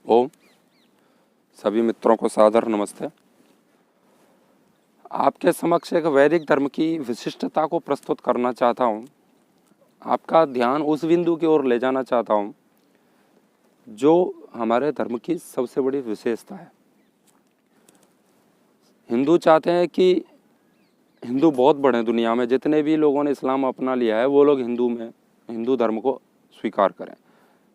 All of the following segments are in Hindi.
ओम सभी मित्रों को सादर नमस्ते। आपके समक्ष एक वैदिक धर्म की विशिष्टता को प्रस्तुत करना चाहता हूँ। आपका ध्यान उस बिंदु की ओर ले जाना चाहता हूँ जो हमारे धर्म की सबसे बड़ी विशेषता है। हिंदू चाहते हैं कि हिंदू बहुत बड़े दुनिया में, जितने भी लोगों ने इस्लाम अपना लिया है वो लोग हिंदू धर्म को स्वीकार करें।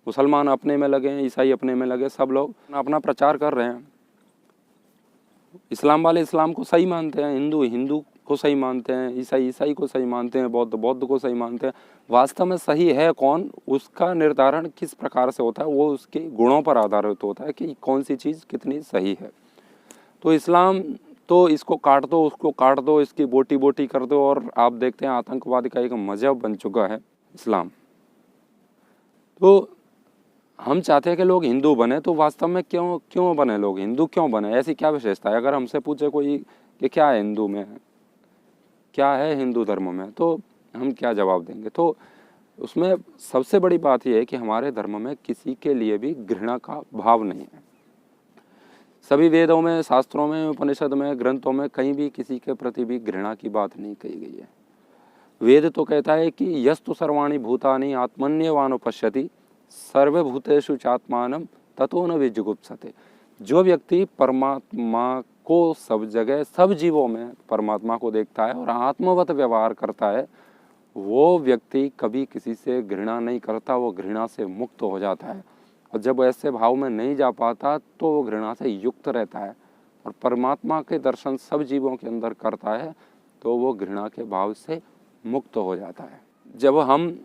मुसलमान अपने में लगे हैं, ईसाई अपने में लगे, सब लोग अपना प्रचार कर रहे हैं। इस्लाम वाले इस्लाम को सही मानते हैं, हिंदू को सही मानते हैं, ईसाई को सही मानते हैं, बौद्ध को सही मानते हैं। वास्तव में सही है कौन, उसका निर्धारण किस प्रकार से होता है, वो उसके गुणों पर आधारित होता है कि कौन सी चीज़ कितनी सही है। तो इस्लाम तो इसको काट दो, उसको काट दो, इसकी बोटी बोटी कर दो, और आप देखते हैं आतंकवाद का एक मजहब बन चुका है इस्लाम। तो हम चाहते हैं कि लोग हिंदू बने। तो वास्तव में क्यों बने लोग, हिंदू क्यों बने, ऐसी क्या विशेषता है? अगर हमसे पूछे कोई कि क्या है हिंदू में, क्या है हिंदू धर्म में, तो हम क्या जवाब देंगे? तो उसमें सबसे बड़ी बात यह है कि हमारे धर्म में किसी के लिए भी घृणा का भाव नहीं है। सभी वेदों में, शास्त्रों में, उपनिषद में, ग्रंथों में कहीं भी किसी के प्रति भी घृणा की बात नहीं कही गई है। वेद तो कहता है कि यस्तु सर्वाणि भूतानि आत्मन्यवानो पश्यति सर्वभूतेषु चात्मानं ततो न विजुगुप्सते। जो व्यक्ति परमात्मा को सब जगह, सब जीवों में परमात्मा को देखता है और आत्मवत व्यवहार करता है, वो व्यक्ति कभी किसी से घृणा नहीं करता, वो घृणा से मुक्त हो जाता है। और जब ऐसे भाव में नहीं जा पाता तो वो घृणा से युक्त रहता है और परमात्मा के दर्शन सब जीवों के अंदर करता है, तो वो घृणा के भाव से मुक्त हो जाता है। जब हम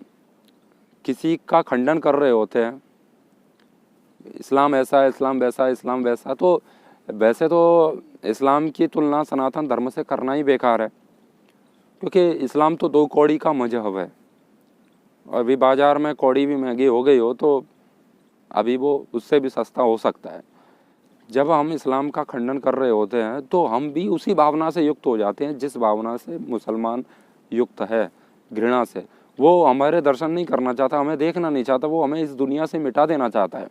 किसी का खंडन कर रहे होते हैं, इस्लाम ऐसा है, इस्लाम वैसा है, इस्लाम वैसा, तो वैसे तो इस्लाम की तुलना सनातन धर्म से करना ही बेकार है, क्योंकि इस्लाम तो 2 कौड़ी का मजहब है। और अभी बाज़ार में कौड़ी भी महंगी हो गई हो तो अभी वो उससे भी सस्ता हो सकता है। जब हम इस्लाम का खंडन कर रहे होते हैं तो हम भी उसी भावना से युक्त हो जाते हैं जिस भावना से मुसलमान युक्त है, घृणा से। वो हमारे दर्शन नहीं करना चाहता, हमें देखना नहीं चाहता, वो हमें इस दुनिया से मिटा देना चाहता है।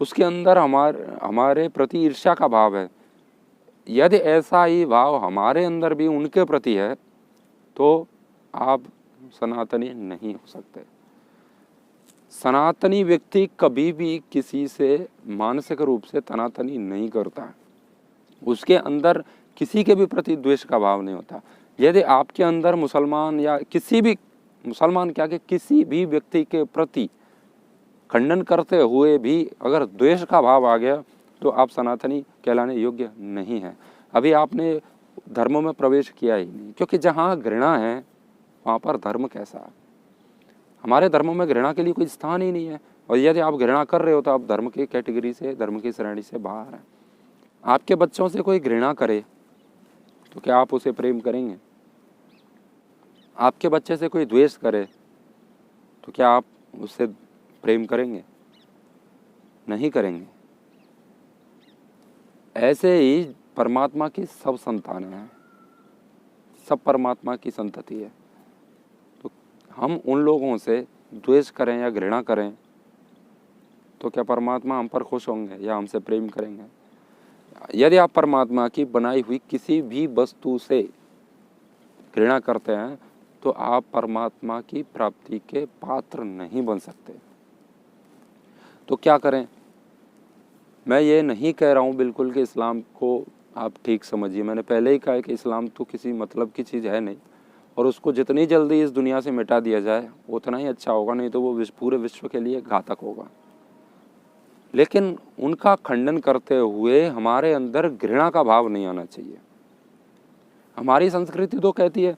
उसके अंदर हमारे प्रति ईर्ष्या का भाव है। यदि ऐसा ही भाव हमारे अंदर भी उनके प्रति है तो आप सनातनी नहीं हो सकते। सनातनी व्यक्ति कभी भी किसी से मानसिक रूप से तनातनी नहीं करता, उसके अंदर किसी के भी प्रति द्वेष का भाव नहीं होता। यदि आपके अंदर मुसलमान या किसी भी व्यक्ति के प्रति खंडन करते हुए भी अगर द्वेष का भाव आ गया तो आप सनातनी कहलाने योग्य नहीं है। अभी आपने धर्म में प्रवेश किया ही नहीं, क्योंकि जहाँ घृणा है वहाँ पर धर्म कैसा है? हमारे धर्म में घृणा के लिए कोई स्थान ही नहीं है। और यदि आप घृणा कर रहे हो तो आप धर्म की कैटेगरी से, धर्म की श्रेणी से बाहर हैं। आपके बच्चों से कोई घृणा करे तो क्या आप उसे प्रेम करेंगे? आपके बच्चे से कोई द्वेष करे तो क्या आप उससे प्रेम करेंगे? नहीं करेंगे। ऐसे ही परमात्मा की सब संतानें हैं, सब परमात्मा की संतति है। तो हम उन लोगों से द्वेष करें या घृणा करें तो क्या परमात्मा हम पर खुश होंगे या हमसे प्रेम करेंगे? यदि आप परमात्मा की बनाई हुई किसी भी वस्तु से घृणा करते हैं तो आप परमात्मा की प्राप्ति के पात्र नहीं बन सकते। तो क्या करें? मैं ये नहीं कह रहा हूँ बिल्कुल कि इस्लाम को आप ठीक समझिए। मैंने पहले ही कहा है कि इस्लाम तो किसी मतलब की चीज़ है नहीं, और उसको जितनी जल्दी इस दुनिया से मिटा दिया जाए उतना ही अच्छा होगा, नहीं तो वो पूरे विश्व के लिए घातक होगा। लेकिन उनका खंडन करते हुए हमारे अंदर घृणा का भाव नहीं आना चाहिए। हमारी संस्कृति तो कहती है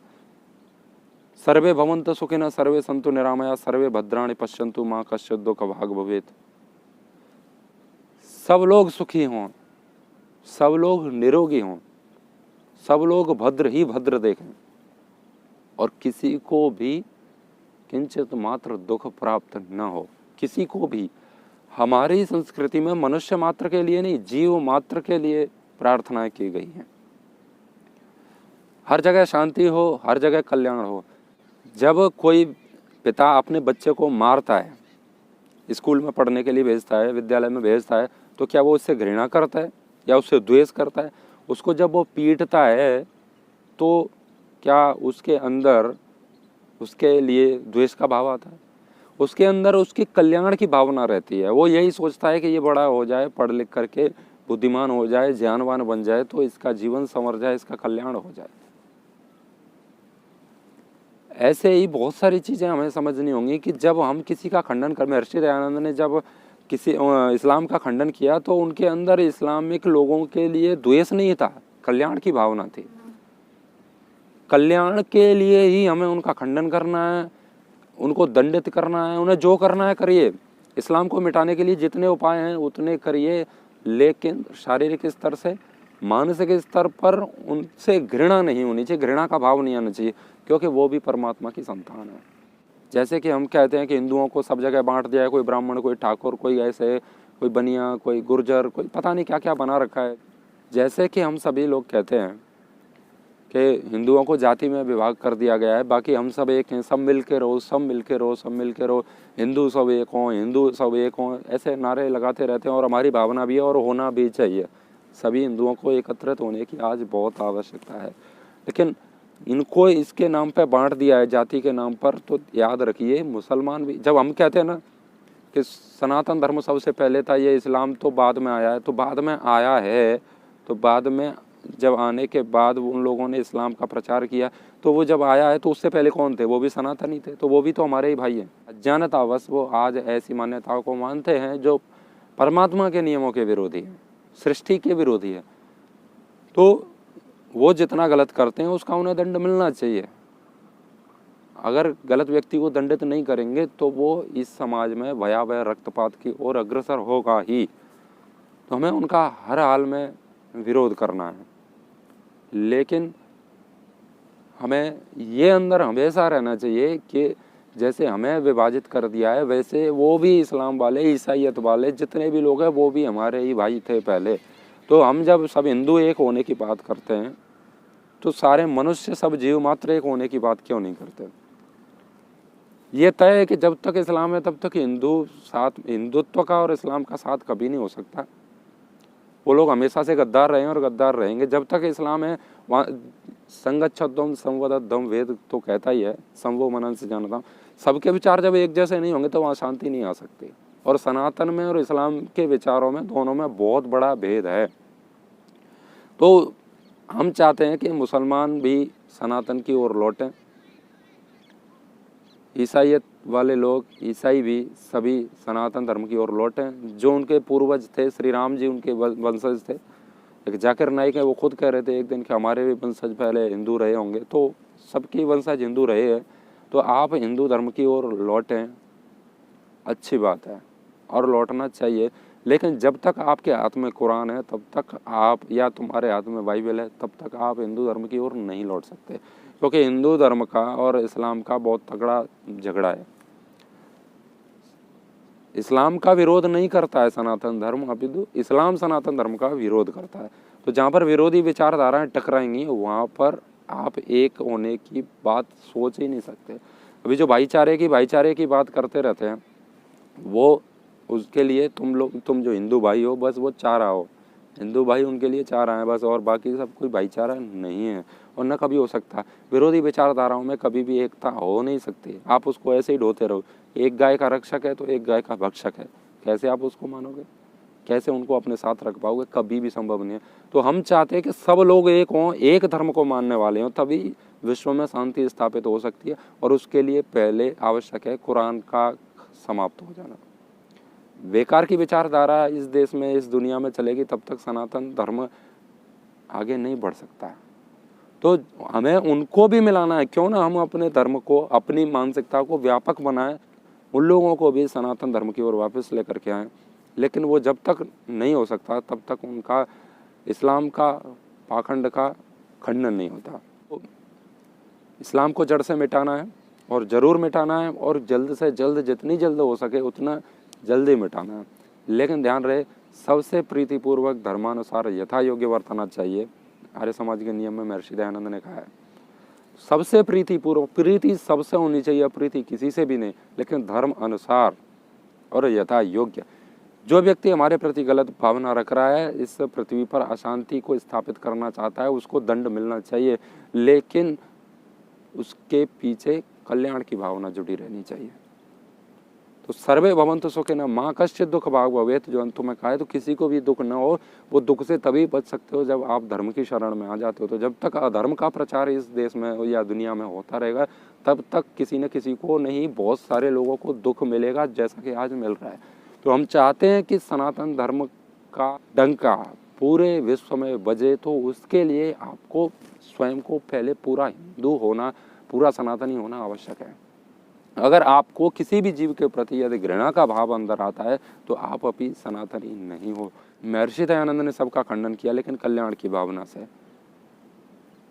सर्वे भवन्तु सुखिनः सर्वे सन्तु निरामया सर्वे भद्राणि पश्यन्तु मा कश्चित् दुःखभाग् भवेत्। सब लोग सुखी हों, सब लोग निरोगी हों, सब लोग भद्र ही भद्र देखें, और किसी को भी किंचित मात्र दुख प्राप्त न हो, किसी को भी। हमारी संस्कृति में मनुष्य मात्र के लिए नहीं, जीव मात्र के लिए प्रार्थनाएं की गई हैं। हर जगह शांति हो, हर जगह कल्याण हो। जब कोई पिता अपने बच्चे को मारता है स्कूल में पढ़ने के लिए भेजता है, विद्यालय में भेजता है, तो क्या वो उससे घृणा करता है या उससे द्वेष करता है? उसको जब वो पीटता है तो क्या उसके अंदर उसके लिए द्वेष का भाव आता है? उसके अंदर उसकी कल्याण की भावना रहती है। वो यही सोचता है कि ये बड़ा हो जाए, पढ़ लिख करके बुद्धिमान हो जाए, ज्ञानवान बन जाए, तो इसका जीवन संवर जाए, इसका कल्याण हो जाए। ऐसे ही बहुत सारी चीज़ें हमें समझनी होंगी कि जब हम किसी का खंडन कर, महर्षि दयानंद ने जब किसी इस्लाम का खंडन किया तो उनके अंदर इस्लामिक लोगों के लिए द्वेष नहीं था, कल्याण की भावना थी। कल्याण के लिए ही हमें उनका खंडन करना है, उनको दंडित करना है, उन्हें जो करना है करिए। इस्लाम को मिटाने के लिए जितने उपाय हैं उतने करिए, लेकिन शारीरिक स्तर से, मानसिक स्तर पर उनसे घृणा नहीं होनी चाहिए, घृणा का भाव नहीं आना चाहिए, क्योंकि वो भी परमात्मा की संतान है। जैसे कि हम कहते हैं कि हिंदुओं को सब जगह बांट दिया है, कोई ब्राह्मण, कोई ठाकुर, कोई ऐसे, कोई बनिया, कोई गुर्जर, कोई पता नहीं क्या क्या बना रखा है। जैसे कि हम सभी लोग कहते हैं कि हिंदुओं को जाति में विभाग कर दिया गया है, बाकी हम सब एक हैं, सब मिल के रहो, सब मिल के रहो, सब मिल के रहो, हिंदू सब एक हों, हिंदू सब एक हों, ऐसे नारे लगाते रहते हैं। और हमारी भावना भी है और होना भी चाहिए। सभी हिंदुओं को एकत्रित होने की आज बहुत आवश्यकता है, लेकिन इनको इसके नाम पे बांट दिया है, जाति के नाम पर। तो याद रखिए, मुसलमान भी, जब हम कहते हैं ना कि सनातन धर्म सबसे पहले था, ये इस्लाम तो बाद में आया है, तो बाद में आया है, तो बाद में जब आने के बाद उन लोगों ने इस्लाम का प्रचार किया, तो वो जब आया है तो उससे पहले कौन थे? वो भी सनातनी थे, तो वो भी तो हमारे ही भाई हैं। अज्ञानतावश वो आज ऐसी मान्यताओं को मानते हैं जो परमात्मा के नियमों के विरोधी है, सृष्टि के विरोधी है। तो वो जितना गलत करते हैं उसका उन्हें दंड मिलना चाहिए। अगर गलत व्यक्ति को दंडित नहीं करेंगे तो वो इस समाज में भयावह रक्तपात की ओर अग्रसर होगा ही। तो हमें उनका हर हाल में विरोध करना है, लेकिन हमें ये अंदर हमेशा रहना चाहिए कि जैसे हमें विभाजित कर दिया है, वैसे वो भी इस्लाम वाले, ईसाईयत वाले, जितने भी लोग हैं वो भी हमारे ही भाई थे पहले। तो हम जब सब हिंदू एक होने की बात करते हैं तो सारे मनुष्य, सब जीव मात्र एक होने की बात क्यों नहीं करते? ये तय है कि जब तक इस्लाम है तब तक हिंदुत्व का और इस्लाम का साथ कभी नहीं हो सकता। वो लोग हमेशा से गद्दार रहे हैं और गद्दार रहेंगे। जब तक इस्लाम है वहाँ संगच्छध्वम संवदध्वम, वेद तो कहता ही है, संवो मनन से जानता। सबके विचार जब एक जैसे नहीं होंगे तो वहाँ शांति नहीं आ सकती। और सनातन में और इस्लाम के विचारों में, दोनों में बहुत बड़ा भेद है। तो हम चाहते हैं कि मुसलमान भी सनातन की ओर लौटें, ईसाईयत वाले लोग, ईसाई भी सभी सनातन धर्म की ओर लौटें। जो उनके पूर्वज थे, श्री राम जी उनके वंशज थे। एक जाकिर नाइक है, वो खुद कह रहे थे एक दिन कि हमारे भी वंशज पहले हिंदू रहे होंगे। तो सबकी वंशज हिंदू रहे हैं, तो आप हिंदू धर्म की ओर लौटें, अच्छी बात है और लौटना चाहिए। लेकिन जब तक आपके हाथ में कुरान है तब तक आप, या तुम्हारे हाथ में बाइबल है तब तक आप हिंदू धर्म की ओर नहीं लौट सकते, क्योंकि हिंदू धर्म का और इस्लाम का बहुत तगड़ा झगड़ा है। इस्लाम का विरोध नहीं करता है सनातन धर्म, अपितु इस्लाम सनातन धर्म का विरोध करता है। तो जहाँ पर विरोधी विचारधाराएं टकराएंगी वहाँ पर आप एक होने की बात सोच ही नहीं सकते। अभी जो भाईचारे की बात करते रहते हैं, वो उसके लिए तुम जो हिंदू भाई हो, बस वो चारा हो, हिंदू भाई उनके लिए चारा है बस, और बाकी सब कोई भाईचारा नहीं है और न कभी हो सकता। विरोधी विचारधाराओं में कभी भी एकता हो नहीं सकती। आप उसको ऐसे ही ढोते रहो, एक गाय का रक्षक है तो एक गाय का भक्षक है, कैसे आप उसको मानोगे? कैसे उनको अपने साथ रख पाओगे? कभी भी संभव नहीं है। तो हम चाहते हैं कि सब लोग एक हों, एक धर्म को मानने वाले हों, तभी विश्व में शांति स्थापित हो सकती है। और उसके लिए पहले आवश्यक है कुरान का समाप्त हो जाना। बेकार की विचारधारा इस देश में, इस दुनिया में चलेगी तब तक सनातन धर्म आगे नहीं बढ़ सकता। तो हमें उनको भी मिलाना है। क्यों ना हम अपने धर्म को, अपनी मानसिकता को व्यापक बनाएं, उन लोगों को भी सनातन धर्म की ओर वापस लेकर के आएँ। लेकिन वो जब तक नहीं हो सकता तब तक उनका, इस्लाम का पाखंड का खंडन नहीं होता। तो इस्लाम को जड़ से मिटाना है और ज़रूर मिटाना है, और जल्द से जल्द, जितनी जल्द हो सके उतना जल्दी मिटाना है। लेकिन ध्यान रहे, सबसे प्रीतिपूर्वक धर्मानुसार यथा योग्य वर्तना चाहिए। आर्य समाज के नियम में महर्षि दयानंद ने कहा है, सबसे प्रीतिपूर्वक, प्रीति सबसे होनी चाहिए, अप्रीति किसी से भी नहीं, लेकिन धर्म अनुसार और यथा योग्य। जो व्यक्ति हमारे प्रति गलत भावना रख रहा है, इस पृथ्वी पर अशांति को स्थापित करना चाहता है, उसको दंड मिलना चाहिए, लेकिन उसके पीछे कल्याण की भावना जुड़ी रहनी चाहिए। तो सर्वे भवन्तु सुखिनः मा कश्चित् दुःख भाग् भवेत्, जो अंत में कहा है, तो किसी को भी दुख न हो। वो दुख से तभी बच सकते हो जब आप धर्म की शरण में आ जाते हो। तो जब तक अधर्म का प्रचार इस देश में या दुनिया में होता रहेगा, तब तक किसी न किसी को नहीं, बहुत सारे लोगों को दुख मिलेगा, जैसा कि आज मिल रहा है। तो हम चाहते हैं कि सनातन धर्म का डंका पूरे विश्व में बजे, तो उसके लिए आपको स्वयं को पहले पूरा हिंदू होना, पूरा सनातनी होना आवश्यक है। अगर आपको किसी भी जीव के प्रति यदि घृणा का भाव अंदर आता है, तो आप अभी सनातनी नहीं हो। महर्षि दयानंद ने सबका खंडन किया, लेकिन कल्याण की भावना से।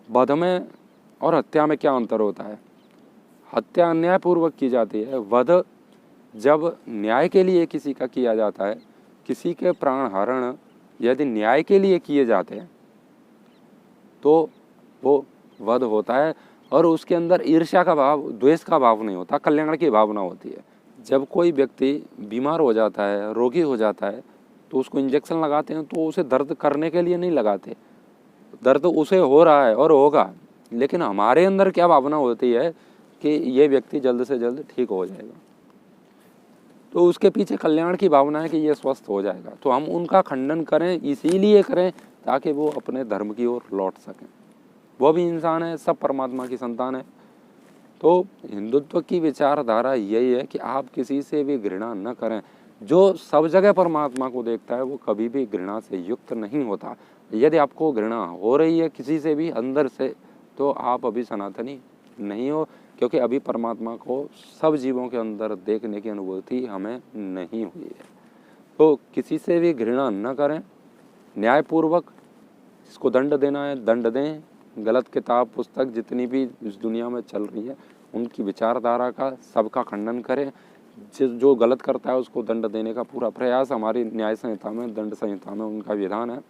वध में और हत्या में क्या अंतर होता है? हत्या अन्यायपूर्वक की जाती है, वध जब न्याय के लिए किसी का किया जाता है। किसी के प्राण हरण यदि न्याय के लिए किए जाते हैं, तो वो वध होता है, और उसके अंदर ईर्ष्या का भाव, द्वेष का भाव नहीं होता, कल्याण की भावना होती है। जब कोई व्यक्ति बीमार हो जाता है, रोगी हो जाता है, तो उसको इंजेक्शन लगाते हैं, तो उसे दर्द करने के लिए नहीं लगाते, दर्द उसे हो रहा है और होगा, लेकिन हमारे अंदर क्या भावना होती है कि ये व्यक्ति जल्द से जल्द ठीक हो जाएगा। तो उसके पीछे कल्याण की भावना है कि ये स्वस्थ हो जाएगा। तो हम उनका खंडन करें, इसीलिए करें ताकि वो अपने धर्म की ओर लौट सकें। वो भी इंसान है, सब परमात्मा की संतान है। तो हिंदुत्व की विचारधारा यही है कि आप किसी से भी घृणा न करें। जो सब जगह परमात्मा को देखता है, वो कभी भी घृणा से युक्त नहीं होता। यदि आपको घृणा हो रही है किसी से भी अंदर से, तो आप अभी सनातनी नहीं हो, क्योंकि अभी परमात्मा को सब जीवों के अंदर देखने की अनुभूति हमें नहीं हुई है। तो किसी से भी घृणा न करें, न्यायपूर्वक इसको दंड देना है दंड दें। गलत किताब पुस्तक जितनी भी इस दुनिया में चल रही है, उनकी विचारधारा का सबका खंडन करें। जो गलत करता है उसको दंड देने का पूरा प्रयास हमारी न्याय संहिता में, दंड संहिता में उनका विधान है।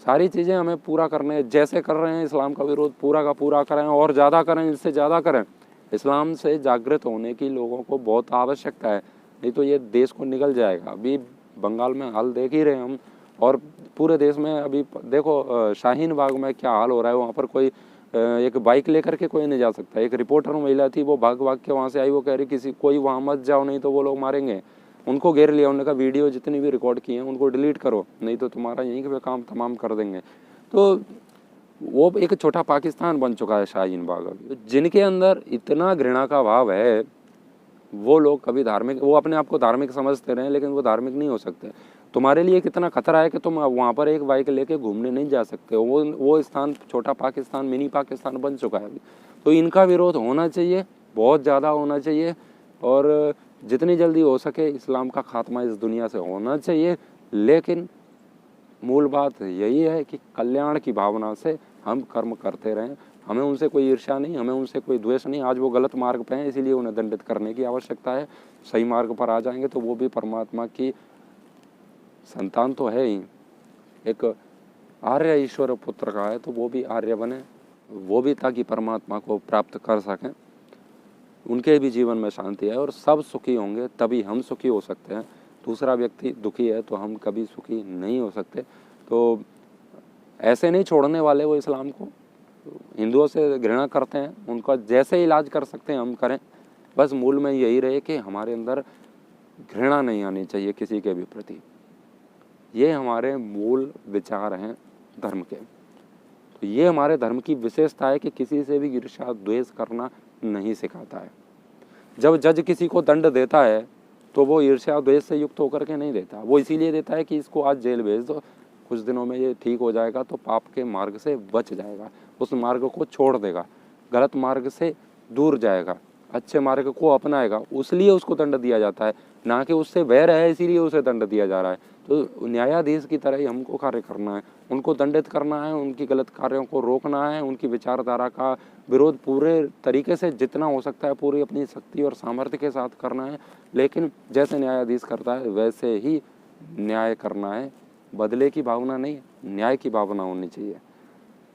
सारी चीज़ें हमें पूरा करने हैं। जैसे कर रहे हैं इस्लाम का विरोध, पूरा का पूरा करें, और ज़्यादा करें, इससे ज़्यादा करें। इस्लाम से जागृत होने की लोगों को बहुत आवश्यकता है, नहीं तो ये देश को निगल जाएगा। अभी बंगाल में हाल देख ही रहे हम, और पूरे देश में अभी देखो शाहीन बाग में क्या हाल हो रहा है। वहाँ पर कोई एक बाइक लेकर के कोई नहीं जा सकता। एक रिपोर्टर महिला थी, वो भाग भाग के वहाँ से आई, वो कह रही कोई वहाँ मत जाओ, नहीं तो वो लोग मारेंगे। उनको घेर लिया, उन्होंने कहा वीडियो जितनी भी रिकॉर्ड की हैं उनको डिलीट करो, नहीं तो तुम्हारा यहीं पे काम तमाम कर देंगे। तो वो एक छोटा पाकिस्तान बन चुका है शाहीन बाग। जिनके अंदर इतना घृणा का भाव है, वो लोग कभी धार्मिक, वो अपने आप को धार्मिक समझते रहे, लेकिन वो धार्मिक नहीं हो सकते। तुम्हारे लिए कितना खतरा है कि तुम वहाँ पर एक बाइक लेके घूमने नहीं जा सकते हो। वो स्थान छोटा पाकिस्तान, मिनी पाकिस्तान बन चुका है अभी। तो इनका विरोध होना चाहिए, बहुत ज़्यादा होना चाहिए, और जितनी जल्दी हो सके इस्लाम का खात्मा इस दुनिया से होना चाहिए। लेकिन मूल बात यही है कि कल्याण की भावना से हम कर्म करते रहें। हमें उनसे कोई ईर्ष्या नहीं, हमें उनसे कोई द्वेष नहीं। आज वो गलत मार्ग पे हैं, इसीलिए उन्हें दंडित करने की आवश्यकता है। सही मार्ग पर आ जाएंगे तो वो भी परमात्मा की संतान तो है ही, एक आर्य ईश्वर पुत्र का है, तो वो भी आर्य बने, वो भी ताकि परमात्मा को प्राप्त कर सकें। उनके भी जीवन में शांति है, और सब सुखी होंगे तभी हम सुखी हो सकते हैं। दूसरा व्यक्ति दुखी है तो हम कभी सुखी नहीं हो सकते। तो ऐसे नहीं छोड़ने वाले वो इस्लाम को। हिंदुओं से घृणा करते हैं, उनका जैसे इलाज कर सकते हैं हम करें। बस मूल में यही रहे कि हमारे अंदर घृणा नहीं आनी चाहिए किसी के भी प्रति। ये हमारे मूल विचार हैं धर्म के। तो ये हमारे धर्म की विशेषता है कि किसी से भी ईर्ष्या द्वेष करना नहीं सिखाता है। जब जज किसी को दंड देता है तो वो ईर्ष्या द्वेष से युक्त होकर के नहीं देता, वो इसीलिए देता है कि इसको आज जेल भेज दो, कुछ दिनों में ये ठीक हो जाएगा तो पाप के मार्ग से बच जाएगा, उस मार्ग को छोड़ देगा, गलत मार्ग से दूर जाएगा, अच्छे मार्ग को अपनाएगा, उसलिए उसको दंड दिया जाता है। ना कि उससे वैर है इसीलिए उसे दंड दिया जा रहा है। तो न्यायाधीश की तरह ही हमको कार्य करना है, उनको दंडित करना है, उनकी गलत कार्यों को रोकना है, उनकी विचारधारा का विरोध पूरे तरीके से जितना हो सकता है पूरी अपनी शक्ति और सामर्थ्य के साथ करना है। लेकिन जैसे न्यायाधीश करता है वैसे ही न्याय करना है, बदले की भावना नहीं, न्याय की भावना होनी चाहिए।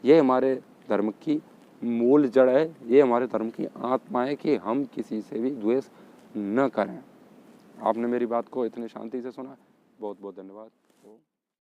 ये हमारे धर्म की मूल जड़ है, ये हमारे धर्म की आत्मा है कि हम किसी से भी द्वेष न करें। आपने मेरी बात को इतनी शांति से सुना, बहुत बहुत धन्यवाद।